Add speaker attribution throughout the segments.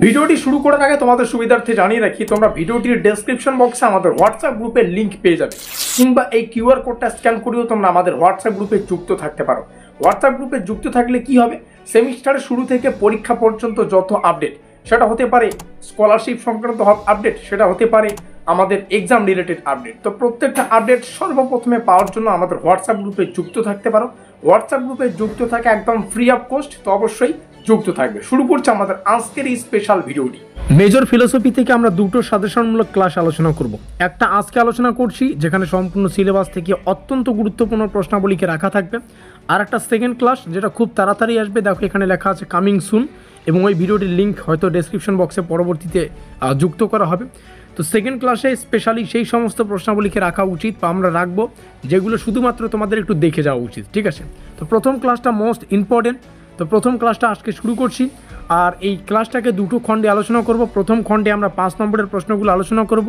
Speaker 1: ভিডিওটি শুরু করার আগে তোমাদের সুবিধার্থে জানিয়ে রাখি, তোমরা ভিডিওটির ডেসক্রিপশন বক্সে আমাদের হোয়াটসঅ্যাপ গ্রুপের লিঙ্ক পেয়ে যাবে, কিংবা এই কিউআর কোডটা স্ক্যান করেও তোমরা আমাদের হোয়াটসঅ্যাপ গ্রুপে যুক্ত থাকতে পারো। হোয়াটসঅ্যাপ গ্রুপে যুক্ত থাকলে কি হবে, সেমিস্টারের শুরু থেকে পরীক্ষা পর্যন্ত যত আপডেট, সেটা হতে পারে স্কলারশিপ সংক্রান্ত আপডেট, সেটা হতে পারে আমাদের এক্সাম রিলেটেড আপডেট। তো প্রত্যেকটা আপডেট সর্বপ্রথমে পাওয়ার জন্য আমাদের হোয়াটসঅ্যাপ গ্রুপে যুক্ত থাকতে পারো। হোয়াটসঅ্যাপ গ্রুপে যুক্ত থাকা একদম ফ্রি অফ কস্ট, তো অবশ্যই যুক্ত থাকবে। শুরু করছে আমাদের আজকের এই স্পেশাল ভিডিওটি। মেজর ফিলোসফি থেকে আমরা দুটো সাজেশনমূলক ক্লাস আলোচনা করব। একটা আজকে আলোচনা করছি যেখানে সম্পূর্ণ সিলেবাস থেকে অত্যন্ত গুরুত্বপূর্ণ প্রশ্নাবলীকে রাখা থাকবে, আর একটা সেকেন্ড ক্লাস যেটা খুব তাড়াতাড়ি আসবে। দেখো এখানে লেখা আছে কামিং সুন, এবং ওই ভিডিওটির লিঙ্ক হয়তো ডেসক্রিপশন বক্সে পরবর্তীতে যুক্ত করা হবে। তো সেকেন্ড ক্লাসে স্পেশালি সেই সমস্ত প্রশ্নাবলীকে রাখা উচিত বা আমরা রাখবো যেগুলো শুধুমাত্র তোমাদের একটু দেখে যাওয়া উচিত, ঠিক আছে? তো প্রথম ক্লাসটা মোস্ট ইম্পর্টেন্ট। তো প্রথম ক্লাসটা আজকে শুরু করছি, আর এই ক্লাসটাকে দুটো খণ্ডে আলোচনা করব। প্রথম খণ্ডে আমরা 5 নম্বরের প্রশ্নগুলো আলোচনা করব,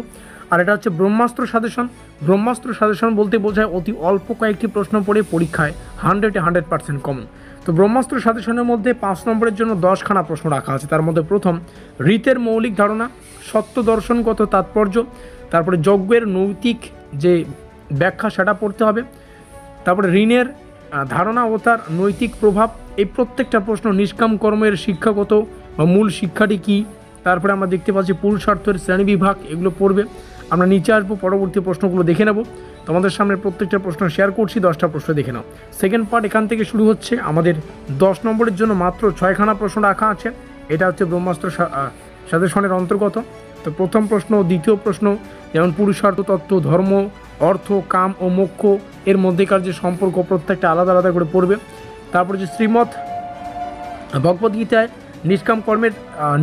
Speaker 1: আর এটা হচ্ছে ব্রহ্মাস্ত্র সাজেশন। ব্রহ্মাস্ত্র সাজেশন বলতে বোঝায় অতি অল্প কয়েকটি প্রশ্ন পড়ে পরীক্ষায় 100% কমন। তো ব্রহ্মাস্ত্র সাজেশনের মধ্যে 5 নম্বরের জন্য 10খানা প্রশ্ন রাখা আছে। তার মধ্যে প্রথম ঋতের মৌলিক ধারণা, সত্য দর্শনগত তাৎপর্য, তারপরে যজ্ঞের নৈতিক যে ব্যাখ্যা সেটা পড়তে হবে, তারপরে ঋণের ধারণা ও তার নৈতিক প্রভাব। এই প্রত্যেকটা প্রশ্ন নিষ্কাম কর্মের শিক্ষাগত বা মূল শিক্ষাটি কী, তারপরে আমরা দেখতে পাচ্ছি পুরুষার্থের শ্রেণীবিভাগ, এগুলো পড়বে। আমরা নিচে আসবো, পরবর্তী প্রশ্নগুলো দেখে নেব। তোমাদের সামনে প্রত্যেকটা প্রশ্ন শেয়ার করছি, 10টা প্রশ্ন দেখে নাও। সেকেন্ড পার্ট এখান থেকে শুরু হচ্ছে। আমাদের 10 নম্বরের জন্য মাত্র 6খানা প্রশ্ন রাখা আছে। এটা হচ্ছে ব্রহ্মাস্ত্র সাজেশনের অন্তর্গত। তো প্রথম প্রশ্ন, দ্বিতীয় প্রশ্ন, যেমন পুরুষার্থ তত্ত্ব, ধর্ম, অর্থ, কাম ও মোক্ষ এর মধ্যেকার যে সম্পর্ক, প্রত্যেকটা আলাদা আলাদা করে পড়বে। তারপরে যে শ্রীমৎ ভগবদ্গীতায় নিষ্কাম কর্মের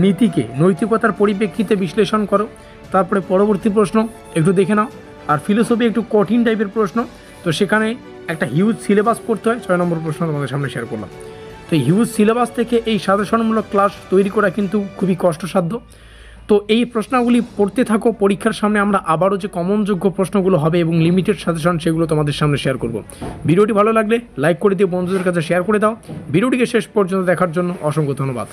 Speaker 1: নীতিকে নৈতিকতার পরিপ্রেক্ষিতে বিশ্লেষণ করো। তারপরে পরবর্তী প্রশ্ন একটু দেখে নাও। আর ফিলোসফি একটু কঠিন টাইপের প্রশ্ন, তো সেখানে একটা হিউজ সিলেবাস পড়তে হয়। 6 নম্বর প্রশ্ন তোমাদের সামনে শেয়ার করলাম। তো এই হিউজ সিলেবাস থেকে এই সাজেশনমূলক ক্লাস তৈরি করা কিন্তু খুবই কষ্টসাধ্য। তো এই প্রশ্নগুলি পড়তে থাকো, পরীক্ষার সামনে আমরা আবারও যে কমনযোগ্য প্রশ্নগুলো হবে এবং লিমিটেড সাজেশন সেগুলো তোমাদের সামনে শেয়ার করব। ভিডিওটি ভালো লাগলে লাইক করে দিও, বন্ধুদের কাছে শেয়ার করে দাও। ভিডিওটিকে শেষ পর্যন্ত দেখার জন্য অসংখ্য ধন্যবাদ।